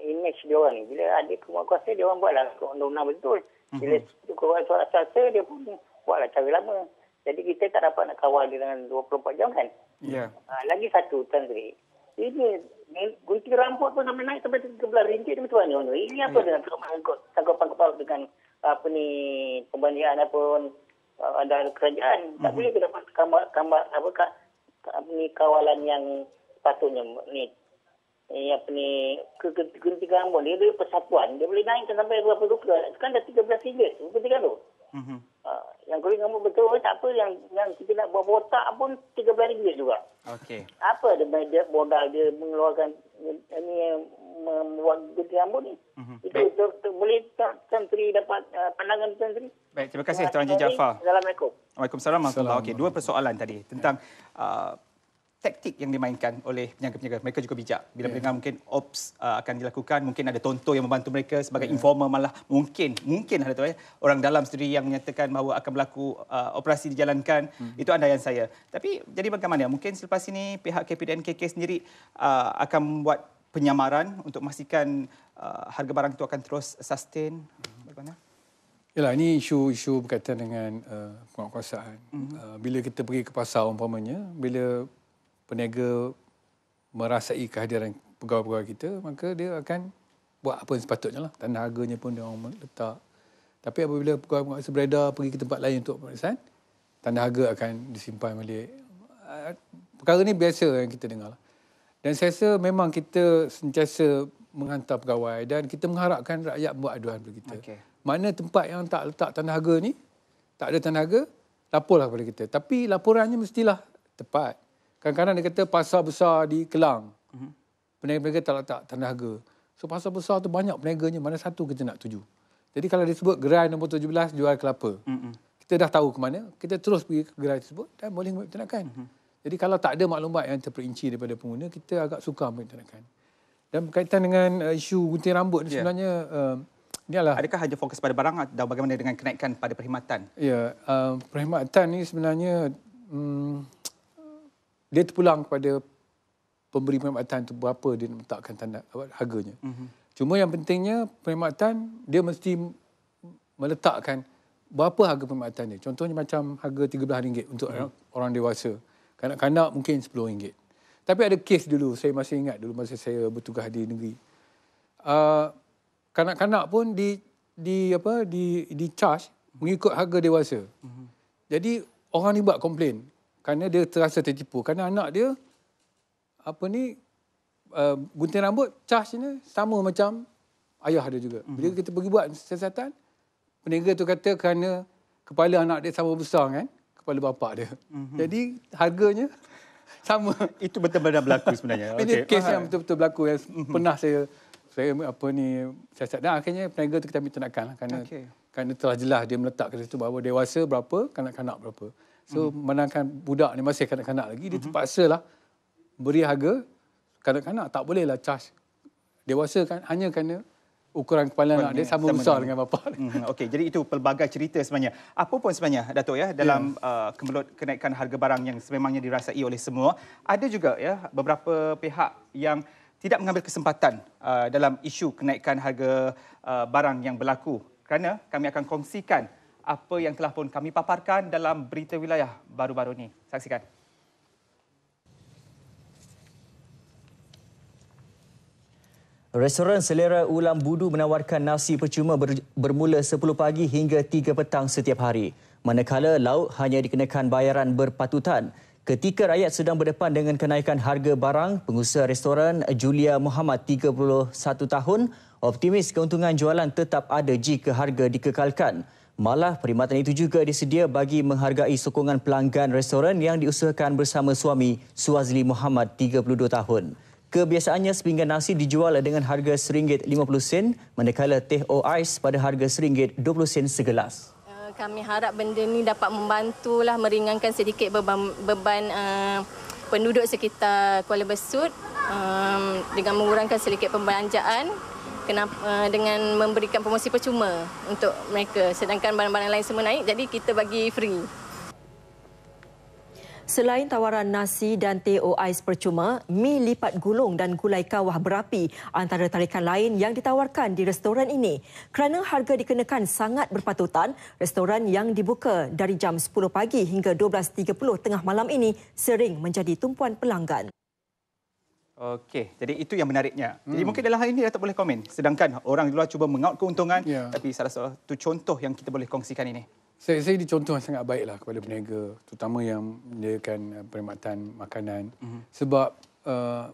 image dia orang ni. Bila ada penguatkuasa dia orang buatlah undang-undang betul. Bila kurang suara asal dia pun buatlah cara lama. Jadi kita tak dapat nak kawal dia dengan 24 jam kan. Lagi satu Tan Sri. Ini gunting rambut pun sampai naik sampai RM13 ni macam mana? Ini apa dengan tanggapan kepala dengan pembandingan ataupun ada kerajaan. Tak boleh kita dapat gambar kawalan yang sepatutnya ni. Gunting rambut dia persatuan. Dia boleh naikkan sampai berapa rupiah. Sekarang dah RM13. Betul kan tu? Yang gunting rambut betul tak apa. Yang kita nak buat botak pun RM13 juga. Apa dia modal dia mengeluarkan membuat gunting rambut ni? Itu boleh Tan Sri dapat pandangan Tan Sri? Baik, terima kasih Tuan Haji Jaafar. Assalamualaikum. Waalaikumsalam warahmatullahi wabarakatuh. Dua persoalan tadi tentang taktik yang dimainkan oleh peniaga-peniaga. Mereka juga bijak. Bila mendengar mungkin ops akan dilakukan, mungkin ada tonto yang membantu mereka sebagai informer, malah mungkin ada tu orang dalam sendiri yang menyatakan bahawa akan berlaku operasi dijalankan. Itu andaian saya. Tapi jadi bagaimana? Mungkin selepas ini pihak KPDN KK sendiri akan membuat penyamaran untuk memastikan harga barang itu akan terus sustain. Bagaimana? Yalah, ini isu berkaitan dengan penguatkuasaan. Bila kita pergi ke pasar umpamanya, bila peniaga merasai kehadiran pegawai-pegawai kita, maka dia akan buat apa yang sepatutnya lah. Tanda harganya pun dia orang letak. Tapi apabila pegawai penguatkuasa beredar pergi ke tempat lain untuk pemeriksaan, tanda harga akan disimpan balik. Perkara ni biasa yang kita dengar lah. Dan saya rasa memang kita sentiasa menghantar pegawai dan kita mengharapkan rakyat buat aduan kepada kita. Okay. Mana tempat yang tak letak tanda harga ni, tak ada tanda harga, laporlah kepada kita. Tapi laporannya mestilah tepat. Kadang-kadang dia kata pasar besar di Kelang, peniaga-peniaga tak letak tanda harga. So pasar besar tu banyak peneganya, mana satu kita nak tuju. Jadi kalau disebut gerai nombor 17 jual kelapa, kita dah tahu ke mana, kita terus pergi ke gerai tersebut dan boleh membuat tindakan. Jadi kalau tak ada maklumat yang terperinci daripada pengguna, kita agak sukar membuat tindakan. Dan berkaitan dengan isu gunting rambut ni sebenarnya ini adalah... Adakah hanya fokus pada barang atau bagaimana dengan kenaikan pada perkhidmatan? Ya, perkhidmatan ni sebenarnya dia terpulang kepada pemberi perkhidmatan tu berapa dia letakkan tanda harganya. Cuma yang pentingnya perkhidmatan dia mesti meletakkan berapa harga perkhidmatan dia. Contohnya macam harga RM13 untuk orang dewasa. Kanak-kanak mungkin RM10. Tapi ada kes dulu, saya masih ingat dulu masa saya bertugas di negeri. Kanak-kanak pun di charge mengikut harga dewasa. Jadi orang ni buat komplain kerana dia terasa tertipu. Kerana anak dia gunting rambut charge ni sama macam ayah dia juga. Bila kita pergi buat siasatan, peniaga tu kata kerana kepala anak dia sama besar kan kepala bapa dia. Jadi harganya sama. Itu betul-betul berlaku sebenarnya. Ini kes yang betul-betul berlaku yang pernah saya siasat. Dan akhirnya peniaga tu kita ambil tindakan lah, kerana telah jelas dia meletak kat situ bahawa dewasa berapa, kanak-kanak berapa. So manakala budak ni masih kanak-kanak lagi, dia terpaksalah beri harga kanak-kanak, tak bolehlah charge dewasa kan hanya kerana ukuran kepala anak dia sama besar dengan bapa. Okey, jadi itu pelbagai cerita sebenarnya. Apa pun sebenarnya Dato' dalam kemelut kenaikan harga barang yang sememangnya dirasai oleh semua, ada juga beberapa pihak yang tidak mengambil kesempatan dalam isu kenaikan harga barang yang berlaku. Kerana kami akan kongsikan apa yang telah pun kami paparkan dalam berita wilayah baru-baru ini. Saksikan. Restoran Selera Ulam Budu menawarkan nasi percuma bermula 10 pagi hingga 3 petang setiap hari. Manakala lauk hanya dikenakan bayaran berpatutan. Ketika rakyat sedang berdepan dengan kenaikan harga barang, pengusaha restoran Julia Muhammad 31 tahun optimis keuntungan jualan tetap ada jika harga dikekalkan. Malah perkhidmatan itu juga disedia bagi menghargai sokongan pelanggan restoran yang diusahakan bersama suami Suazli Muhammad 32 tahun. Kebiasaannya sepinggan nasi dijual dengan harga RM1.50 manakala teh or ais pada harga RM1.20 segelas. Kami harap benda ni dapat membantulah meringankan sedikit beban penduduk sekitar Kuala Besut dengan mengurangkan sedikit pembelanjaan dengan memberikan promosi percuma untuk mereka, sedangkan barang-barang lain semua naik, jadi kita bagi free. Selain tawaran nasi dan teh or ais percuma, mi lipat gulung dan gulai kawah berapi antara tarikan lain yang ditawarkan di restoran ini. Kerana harga dikenakan sangat berpatutan, restoran yang dibuka dari jam 10 pagi hingga 12.30 tengah malam ini sering menjadi tumpuan pelanggan. Okey, jadi itu yang menariknya. Jadi mungkin dalam hal ini Dato' boleh komen. Sedangkan orang di luar cuba mengaut keuntungan, tapi salah satu contoh yang kita boleh kongsikan ini. Saya ini contoh yang sangat baiklah kepada peniaga, terutama yang menyediakan perkhidmatan makanan. Sebab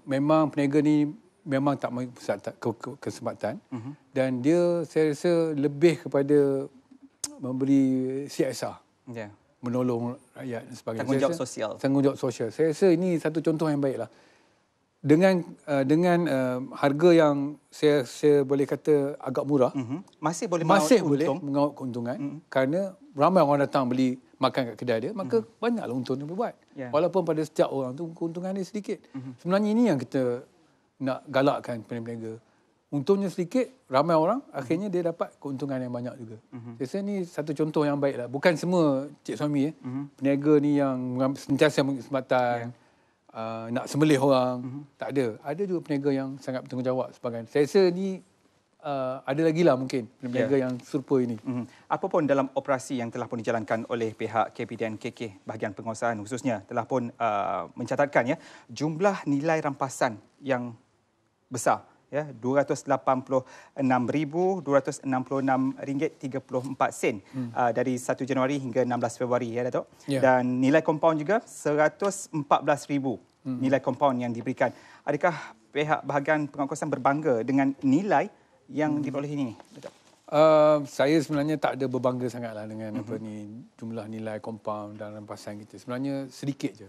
memang peniaga ni memang tak mahu kesempatan dan dia saya rasa lebih kepada memberi CSR, menolong rakyat dan sebagainya. Tanggungjawab sosial. Tanggungjawab sosial. Saya rasa ini satu contoh yang baiklah. Dengan harga yang saya boleh kata agak murah, masih boleh mengaut keuntungan kerana ramai orang datang beli makan kat kedai dia, maka banyaklah untung yang berbuat. Walaupun pada setiap orang tu keuntungan dia sedikit. Sebenarnya ini yang kita nak galakkan peniaga. Untungnya sedikit, ramai orang, akhirnya dia dapat keuntungan yang banyak juga. Saya rasa ini satu contoh yang baiklah. Bukan semua cik suami peniaga ni yang sentiasa mengambil kesempatan. Nak sembelih orang, tak ada. Ada juga peniaga yang sangat bertanggungjawab sebagainya. Saya rasa ni ada lagi lah mungkin peniaga yang serupa ini. Apapun dalam operasi yang telah pun dijalankan oleh pihak KPDN KK bahagian penguasaan khususnya telah pun mencatatkan jumlah nilai rampasan yang besar. RM286,266.34 dari 1 Januari hingga 16 Februari Dato'. Dan nilai kompaun juga RM114,000 nilai kompaun yang diberikan. Adakah pihak bahagian pengawasan berbangga dengan nilai yang diperolehi ini? Saya sebenarnya tak ada berbangga sangatlah dengan jumlah nilai kompaun dan rampasan kita. Sebenarnya sedikit je.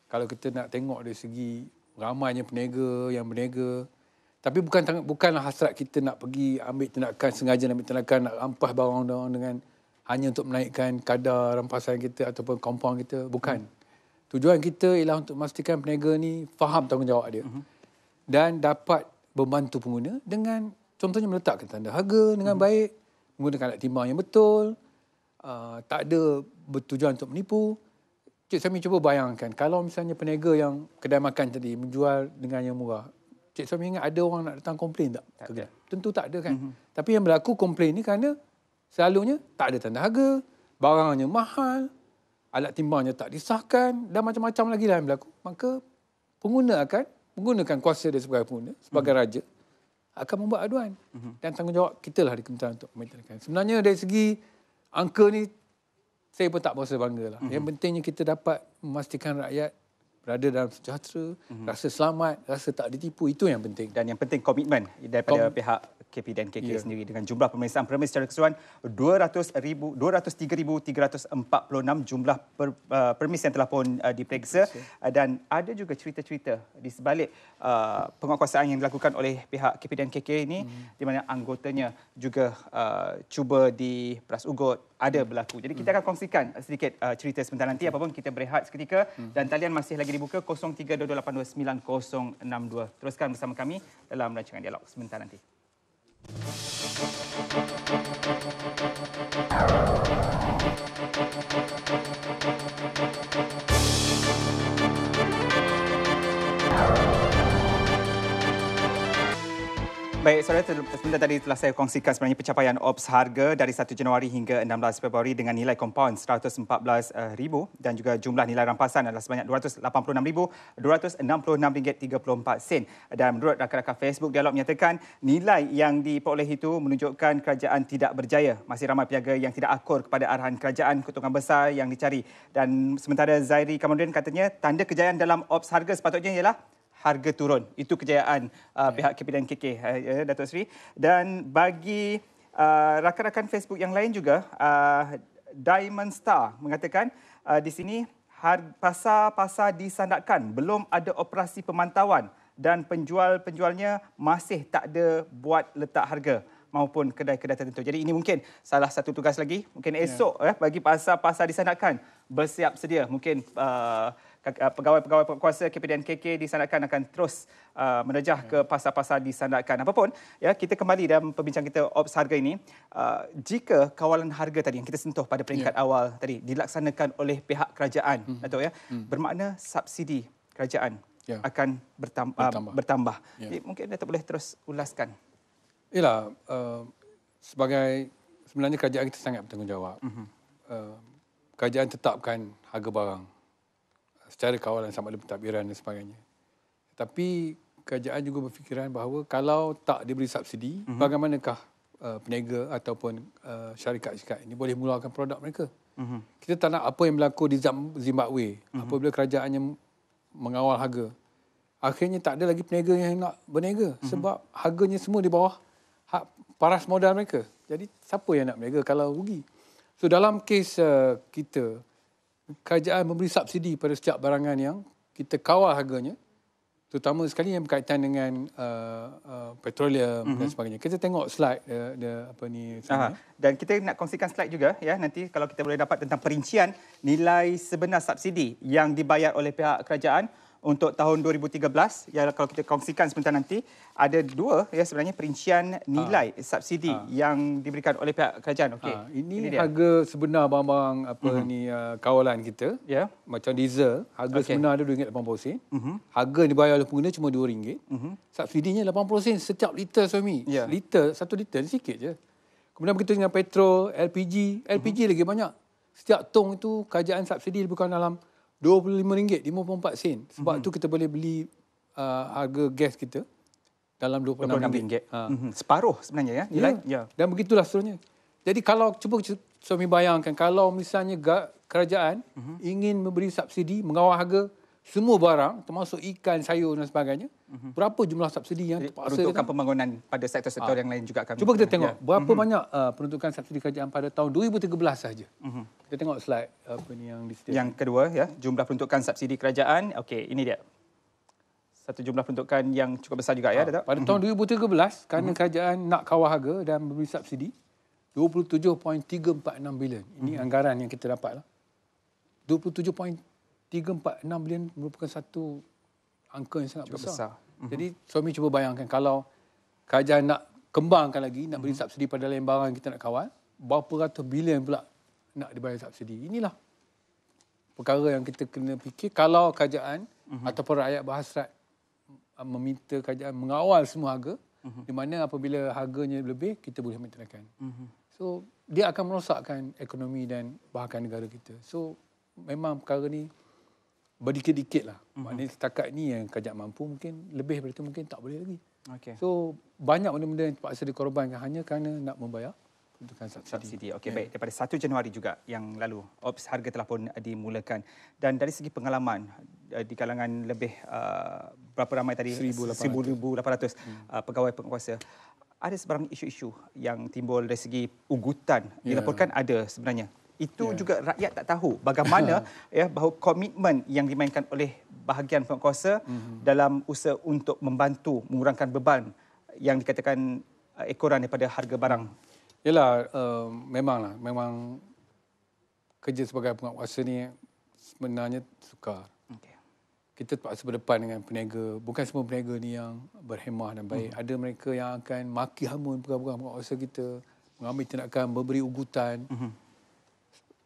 Kalau kita nak tengok dari segi ramainya peniaga yang berniaga, tapi bukanlah hasrat kita nak pergi ambil tindakan, sengaja ambil tindakan nak rampas barang dengan hanya untuk menaikkan kadar rampasan kita ataupun kompaun kita. Bukan. Tujuan kita ialah untuk memastikan peniaga ni faham tanggungjawab dia dan dapat membantu pengguna dengan contohnya meletakkan tanda harga dengan baik, menggunakan alat timbang yang betul, tak ada bertujuan untuk menipu. Cik Sami cuba bayangkan, kalau misalnya peniaga yang kedai makan tadi menjual dengan yang murah, Cik Sami ingat ada orang nak datang komplain tak? Tak ada. Tentu tak ada kan. Tapi yang berlaku komplain ni kerana selalunya tak ada tanda harga, barangnya mahal, alat timbangnya tak disahkan dan macam-macam lagi lah yang berlaku. Maka pengguna akan menggunakan kuasa dia sebagai pengguna, sebagai raja, akan membuat aduan. Dan tanggungjawab kita lah di Kementerian untuk memintahkan. Sebenarnya dari segi angka ni, saya pun tak berasa bangga lah. Yang pentingnya kita dapat memastikan rakyat berada dalam sejahtera, rasa selamat, rasa tak ditipu. Itu yang penting. Dan yang penting komitmen daripada pihak KP dan KK sendiri dengan jumlah pemeriksaan permis secara keseluruhan 203,346 jumlah permis yang telah pun diperiksa. Dan ada juga cerita-cerita di sebalik penguatkuasaan yang dilakukan oleh pihak KP dan KK ini di mana anggotanya juga cuba diperas ugut, ada berlaku. Jadi kita akan kongsikan sedikit cerita sebentar nanti. Apapun kita berehat seketika dan talian masih lagi dibuka 0322829062. Teruskan bersama kami dalam rancangan dialog sebentar nanti. Baik, saudara, sebentar tadi telah saya kongsikan sebenarnya pencapaian OPS harga dari 1 Januari hingga 16 Februari dengan nilai kompaun RM114,000 dan juga jumlah nilai rampasan adalah sebanyak RM286,266.34. Dan menurut rakan-rakan Facebook Dialog menyatakan nilai yang diperolehi itu menunjukkan kerajaan tidak berjaya. Masih ramai peniaga yang tidak akur kepada arahan kerajaan, keuntungan besar yang dicari. Dan sementara Zairi Kamaluddin katanya tanda kejayaan dalam OPS harga sepatutnya ialah harga turun. Itu kejayaan pihak KP dan KK, Datuk Seri. Dan bagi rakan-rakan Facebook yang lain juga, Diamond Star mengatakan di sini pasar-pasar disandarkan, belum ada operasi pemantauan dan penjual-penjualnya masih tak ada buat letak harga maupun kedai-kedai tertentu. Jadi ini mungkin salah satu tugas lagi. Mungkin esok bagi pasar-pasar disandarkan bersiap sedia. Mungkin pegawai-pegawai kuasa KP dan KK disandarkan akan terus menerjah ke pasar-pasar disandarkan. Apapun, ya, kita kembali dalam perbincangan kita OPS harga ini. Jika kawalan harga tadi yang kita sentuh pada peringkat awal tadi dilaksanakan oleh pihak kerajaan, Datuk, ya, bermakna subsidi kerajaan akan bertambah. Jadi, mungkin Datuk boleh terus ulaskan. Yalah, sebenarnya kerajaan kita sangat bertanggungjawab. Kerajaan tetapkan harga barang secara kawalan sama ada pentadbiran dan sebagainya. Tapi kerajaan juga berfikiran bahawa kalau tak diberi subsidi, bagaimanakah peniaga ataupun syarikat-syarikat ini boleh mengeluarkan produk mereka. Kita tak nak apa yang berlaku di Zimbabwe apabila kerajaannya mengawal harga. Akhirnya tak ada lagi peniaga yang nak berniaga sebab harganya semua di bawah paras modal mereka. Jadi siapa yang nak berniaga kalau rugi? So dalam kes kita, kerajaan memberi subsidi pada setiap barangan yang kita kawal harganya, terutama sekali yang berkaitan dengan petroleum dan sebagainya. Kita tengok slide dan kita nak kongsikan slide juga, ya, nanti kalau kita boleh dapat tentang perincian nilai sebenar subsidi yang dibayar oleh pihak kerajaan untuk tahun 2013. Ya, kalau kita kongsikan sebentar nanti, ada dua, ya, sebenarnya perincian nilai subsidi yang diberikan oleh pihak kerajaan. Okey. Ini harga sebenar barang-barang kawalan kita. Ya, macam diesel, harga sebenar ada RM2.80. Harga yang dibayar oleh pengguna cuma RM2. Subsidinya 80% setiap liter, suami. Liter, 1 liter ni sikit je. Kemudian begitu dengan petrol, LPG lagi banyak. Setiap tong itu kerajaan subsidi lebih kurang dalam RM25, 54 sen. Sebab tu kita boleh beli harga gas kita dalam RM26. Separuh sebenarnya, ya, nilai. Ya. Dan begitulah seterusnya. Jadi kalau cuba suami bayangkan, kalau misalnya kerajaan ingin memberi subsidi, mengawal harga semua barang termasuk ikan, sayur dan sebagainya, berapa jumlah subsidi yang terpaksa peruntukan pembangunan pada sektor-sektor yang lain juga akan. Cuba kita tengok berapa banyak peruntukan subsidi kerajaan pada tahun 2013 saja. Kita tengok slide apa ni yang disediakan. Yang kedua ya, jumlah peruntukan subsidi kerajaan. Okey, ini dia. Satu jumlah peruntukan yang cukup besar juga ya, Datuk. Pada tahun 2013 kerana kerajaan nak kawal harga dan memberi subsidi 27.346 bilion. Ini anggaran yang kita dapat lah. 27.346 bilion merupakan satu angka yang sangat besar. Jadi suami cuba bayangkan kalau kerajaan nak kembangkan lagi, nak beri subsidi pada lain barang kita nak kawal, berapa ratus bilion pula nak dibayar subsidi. Inilah perkara yang kita kena fikir kalau kerajaan ataupun rakyat berhasrat meminta kerajaan mengawal semua harga, di mana apabila harganya lebih, kita boleh maintenance. So, dia akan merosakkan ekonomi dan bahagian negara kita. So, memang perkara ni berdikit-dikit lah. Maknanya setakat ni yang kerajaan mampu, mungkin lebih daripada itu mungkin tak boleh lagi. So, banyak benda-benda yang terpaksa dikorbankan hanya kerana nak membayar peruntukan subsidi. Okey, baik. Daripada 1 Januari juga yang lalu, ops harga telah pun dimulakan. Dan dari segi pengalaman, di kalangan lebih berapa ramai tadi? 1,800 pegawai penguasa. Ada sebarang isu-isu yang timbul dari segi ugutan. Dilaporkan ada sebenarnya. Itu juga rakyat tak tahu bagaimana bahawa komitmen yang dimainkan oleh bahagian penguasa dalam usaha untuk membantu mengurangkan beban yang dikatakan ekoran daripada harga barang. Yalah, memang kerja sebagai penguasa ni sebenarnya sukar. Kita terpaksa berdepan dengan peniaga. Bukan semua peniaga ni yang berhemah dan baik. Ada mereka yang akan maki hamun program penguasa kita, mengambil tindakan, memberi ugutan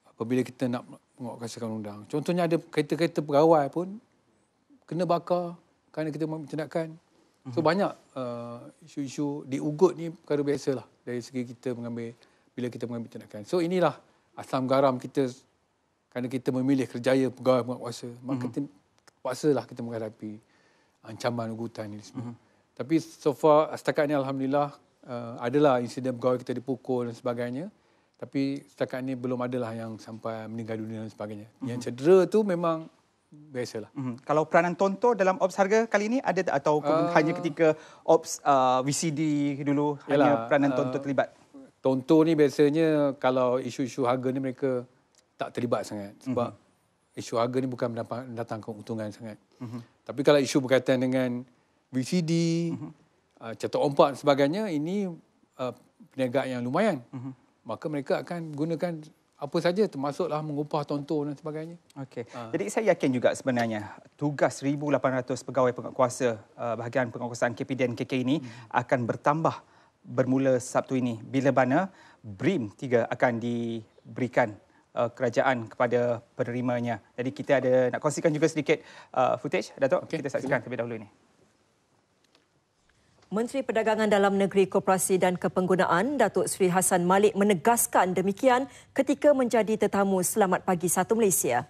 apabila kita nak menguatkuasakan undang. Contohnya ada kereta-kereta pegawai pun kena bakar kerana kita mengambil tindakan. So banyak isu-isu diugut ni perkara biasalah dari segi kita bila kita mengambil tindakan. So inilah asam garam kita kerana kita memilih kerjaya pegawai penguasa. Maka terpaksalah kita menghadapi ancaman ugutan ini semua. Tapi so far setakat ni alhamdulillah adalah insiden pegawai kita dipukul dan sebagainya. Tapi setakat ni belum adalah yang sampai meninggal dunia dan sebagainya. Yang cedera tu memang biasalah. Kalau peranan Tonto dalam ops harga kali ini ada tak? Atau hanya ketika ops VCD dulu hanya peranan Tonto terlibat? Tonto ni biasanya kalau isu-isu harga ni mereka tak terlibat sangat. Sebab isu harga ni bukan mendatangkan keuntungan sangat. Tapi kalau isu berkaitan dengan VCD, cetak ompak dan sebagainya, ini perniagaan yang lumayan. Maka mereka akan gunakan apa saja termasuklah mengupah Tonto dan sebagainya. Okey. Jadi saya yakin juga sebenarnya tugas 1,800 pegawai penguatkuasa bahagian penguatkuasaan KPDN KK ini akan bertambah bermula Sabtu ini bila mana BRIM 3 akan diberikan kerajaan kepada penerimanya. Jadi kita ada nak kongsikan juga sedikit footage, Datuk. Kita saksikan terlebih dahulu ini. Menteri Perdagangan Dalam Negeri, Koperasi dan Kepenggunaan, Datuk Seri Hassan Malik menegaskan demikian ketika menjadi tetamu Selamat Pagi 1 Malaysia.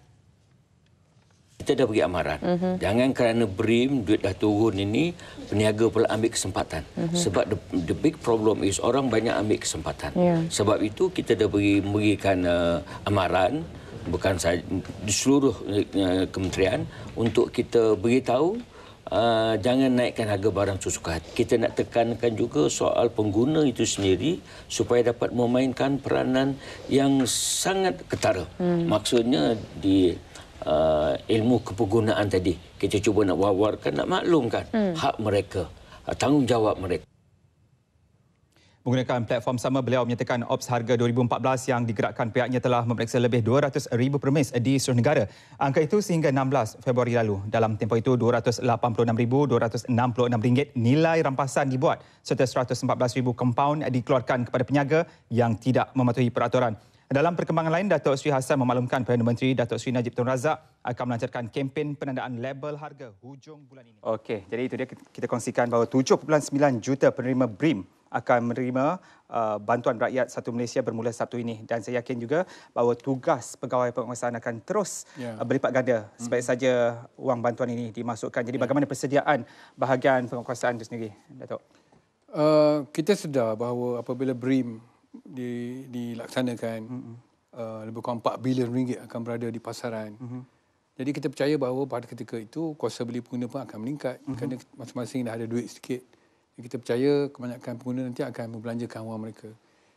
Kita dah bagi amaran. Jangan kerana BRIM duit dah turun ini, peniaga pula ambil kesempatan. Sebab the big problem is orang banyak ambil kesempatan. Sebab itu kita dah berikan amaran bukan sahaja di seluruh kementerian untuk kita beritahu jangan naikkan harga barang sesuka hati. Kita nak tekankan juga soal pengguna itu sendiri supaya dapat memainkan peranan yang sangat ketara. Maksudnya di ilmu kepenggunaan tadi. Kita cuba nak wawarkan, nak maklumkan hak mereka, tanggungjawab mereka. Menggunakan platform sama, beliau menyatakan ops harga 2014 yang digerakkan pihaknya telah memeriksa lebih 200,000 permis di seluruh negara. Angka itu sehingga 16 Februari lalu. Dalam tempoh itu, RM286,266 nilai rampasan dibuat serta 114,000 kompaun dikeluarkan kepada peniaga yang tidak mematuhi peraturan. Dalam perkembangan lain, Datuk Seri Hassan memaklumkan Perdana Menteri Datuk Seri Najib Tun Razak akan melancarkan kempen penandaan label harga hujung bulan ini. Okey, jadi itu dia kita kongsikan bahawa 7.9 juta penerima BRIM akan menerima bantuan rakyat satu Malaysia bermula Sabtu ini. Dan saya yakin juga bahawa tugas pegawai penguasaan akan terus berlipat ganda supaya saja wang bantuan ini dimasukkan. Jadi bagaimana persediaan bahagian penguasaan itu sendiri, Datuk? Kita sedar bahawa apabila BRIM dilaksanakan, lebih kurang 4 bilion ringgit akan berada di pasaran. Jadi kita percaya bahawa pada ketika itu kuasa beli pengguna pun akan meningkat kerana masing-masing dah ada duit sikit. Jadi kita percaya kebanyakan pengguna nanti akan membelanjakan wang mereka.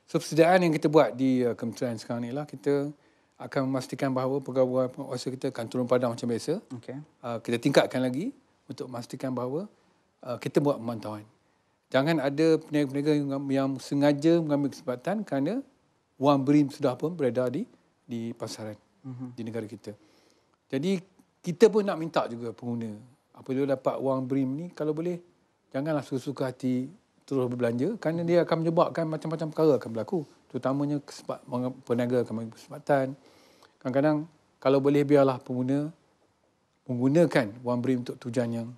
So persediaan yang kita buat di kementerian sekarang ni lah, kita akan memastikan bahawa pegawai penguasa kita akan turun padang macam biasa. Okay. Kita tingkatkan lagi untuk memastikan bahawa kita buat pemantauan. Jangan ada peniaga-peniaga yang sengaja mengambil kesempatan kerana wang BRIM sudah pun beredar di pasaran di negara kita. Jadi kita pun nak minta juga pengguna, apabila dapat wang BRIM ni, kalau boleh janganlah suka-suka hati terus berbelanja kerana dia akan menyebabkan macam-macam perkara akan berlaku. Terutamanya peniaga akan mengambil kesempatan. Kadang-kadang kalau boleh biarlah pengguna menggunakan wang BRIM untuk tujuan yang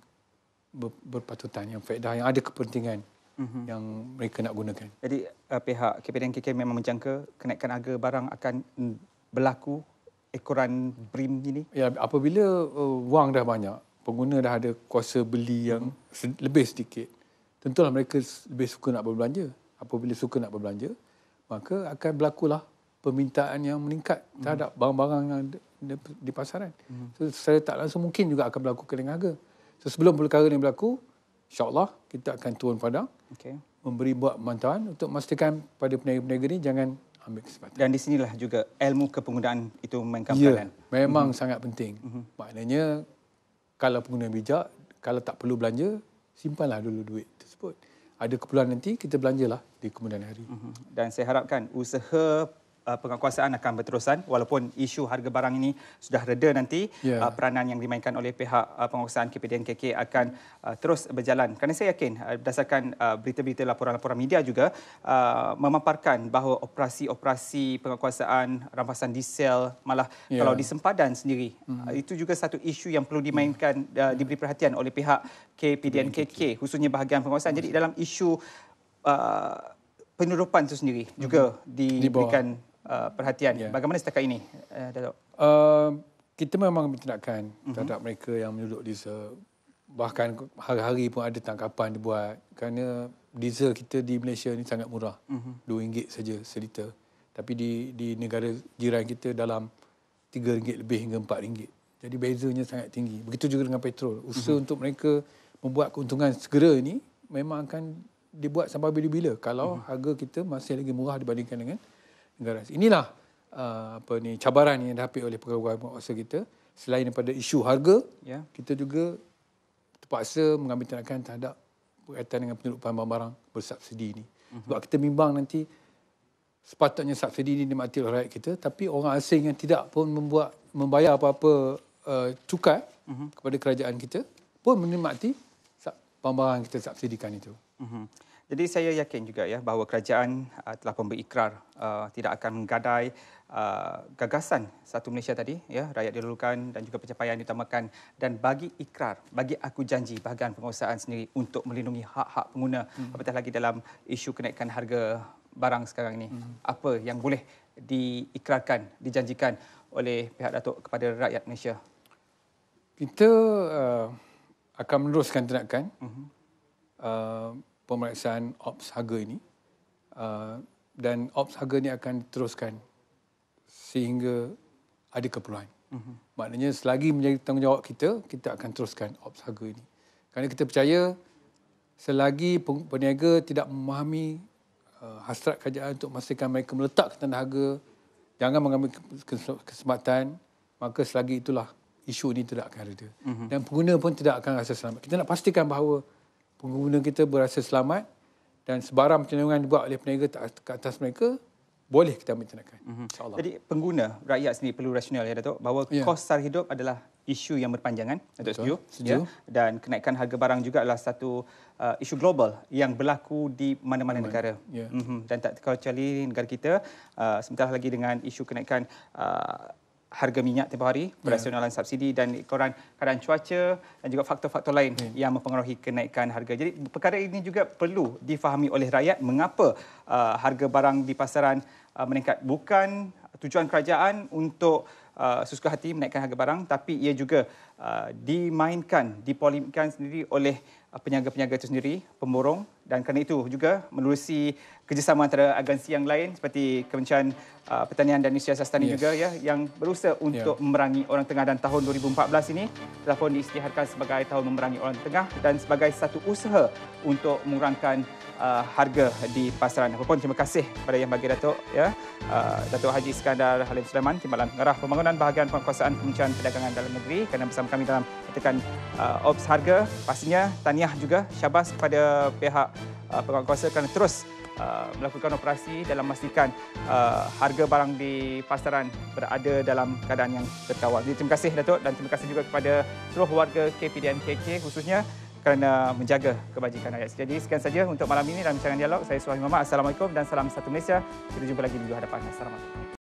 berpatutan, yang faedah, yang ada kepentingan yang mereka nak gunakan. Jadi pihak KPDN-KK memang menjangka kenaikan harga barang akan berlaku ekoran BRIM ini? Ya, apabila wang dah banyak, pengguna dah ada kuasa beli yang lebih sedikit, tentulah mereka lebih suka nak berbelanja. Apabila suka nak berbelanja, maka akan berlakulah permintaan yang meningkat terhadap barang-barang yang di pasaran. So, secara tak langsung mungkin juga akan berlaku kenaikan harga. So, sebelum perkara ini berlaku, insya-Allah kita akan turun padang, memberi buat pemantauan untuk memastikan pada peniaga-peniaga ni jangan ambil kesempatan. Dan di sinilah juga ilmu kepenggunaan itu memainkan Ya, peranan. memang sangat penting. Maknanya kalau pengguna bijak, kalau tak perlu belanja, simpanlah dulu duit tersebut. Ada keperluan nanti, kita belanjalah di kemudian hari. Dan saya harapkan usaha penguasaan akan berterusan walaupun isu harga barang ini sudah reda nanti. Peranan yang dimainkan oleh pihak penguasaan KPDN-KK akan terus berjalan. Kerana saya yakin berdasarkan berita-berita laporan-laporan media juga memaparkan bahawa operasi-operasi penguasaan rampasan diesel malah kalau di sempadan sendiri itu juga satu isu yang perlu dimainkan, diberi perhatian oleh pihak KPDN-KK khususnya bahagian penguasaan. Jadi dalam isu penyelundupan itu sendiri juga diberikan perhatian. Bagaimana setakat ini, Datuk? Kita memang bertindakan terhadap mereka yang menyelundup diesel. Bahkan hari-hari pun ada tangkapan dibuat kerana diesel kita di Malaysia ni sangat murah. RM2 saja seliter. Tapi di negara jiran kita dalam RM3 lebih hingga RM4. Jadi bezanya sangat tinggi. Begitu juga dengan petrol. Usaha untuk mereka membuat keuntungan segera ini memang akan dibuat sampai bila-bila kalau harga kita masih lagi murah dibandingkan dengan negara. Inilah cabaran yang dihadapi oleh pegawai penguasa kita. Selain daripada isu harga, kita juga terpaksa mengambil tindakan terhadap berkaitan dengan penyelundupan barang-barang bersubsidi ini. Sebab kita bimbang nanti sepatutnya subsidi ini dinikmati oleh rakyat kita, tapi orang asing yang tidak pun membayar apa-apa cukai kepada kerajaan kita pun menikmati barang-barang yang kita subsidikan itu. Jadi saya yakin juga bahawa kerajaan telah pun berikrar tidak akan menggadai gagasan Satu Malaysia tadi, rakyat didahulukan dan juga pencapaian diutamakan, dan bagi ikrar, bagi aku janji bahagian penguasaan sendiri untuk melindungi hak-hak pengguna, apatah lagi dalam isu kenaikan harga barang sekarang ini. Apa yang boleh diikrarkan, dijanjikan oleh pihak Datuk kepada rakyat Malaysia? Kita akan meneruskan tindakan pemeriksaan ops harga ini, dan ops harga ini akan diteruskan sehingga ada keperluan. Maknanya selagi menjadi tanggungjawab kita, kita akan teruskan ops harga ini. Kerana kita percaya selagi peniaga tidak memahami hasrat kerajaan untuk memastikan mereka meletak tanda harga, jangan mengambil kesempatan, maka selagi itulah isu ini tidak akan reda. Dan pengguna pun tidak akan rasa selamat. Kita nak pastikan bahawa pengguna kita berasa selamat dan sebarang percendawan dibuat oleh peniaga ke atas mereka, boleh kita ambil tindakan. InsyaAllah. Jadi pengguna, rakyat sendiri perlu rasional Datuk, bahawa kos sara hidup adalah isu yang berpanjangan. Datuk setuju? Dan kenaikan harga barang juga adalah satu isu global yang berlaku di mana-mana negara. Dan tak terkecuali negara kita, sementara lagi dengan isu kenaikan harga minyak tempoh hari, perasionalan subsidi dan keadaan cuaca dan juga faktor-faktor lain yang mempengaruhi kenaikan harga. Jadi perkara ini juga perlu difahami oleh rakyat mengapa harga barang di pasaran meningkat. Bukan tujuan kerajaan untuk sesuka hati menaikkan harga barang, tapi ia juga dimainkan, dipolemikkan sendiri oleh peniaga-peniaga itu sendiri, pemborong Dan kerana itu juga menerusi kerjasama antara agensi yang lain seperti Kementerian Pertanian dan Siasatan juga ya, yang berusaha untuk memerangi orang tengah, dan tahun 2014 ini telah pun diisytiharkan sebagai tahun memerangi orang tengah dan sebagai satu usaha untuk mengurangkan harga di pasaran. Apapun, terima kasih kepada Yang Bagi Datuk ya, Datuk Haji Iskandar Halim Sulaiman, Timbalan Pengarah Pembangunan Bahagian Penguasaan Kementerian Perdagangan Dalam Negeri, kerana bersama kami dalam tekan Ops Harga. Pastinya tahniah juga syabas kepada pihak penguasa kerana terus melakukan operasi dalam memastikan harga barang di pasaran berada dalam keadaan yang terkawal. Jadi, terima kasih Datuk, dan terima kasih juga kepada seluruh warga KPDN KK khususnya kerana menjaga kebajikan rakyat. Jadi sekian saja untuk malam ini dalam rancangan dialog. Saya Suhaimi Muhammad. Assalamualaikum dan salam satu Malaysia. Kita jumpa lagi di minggu hadapan. Assalamualaikum.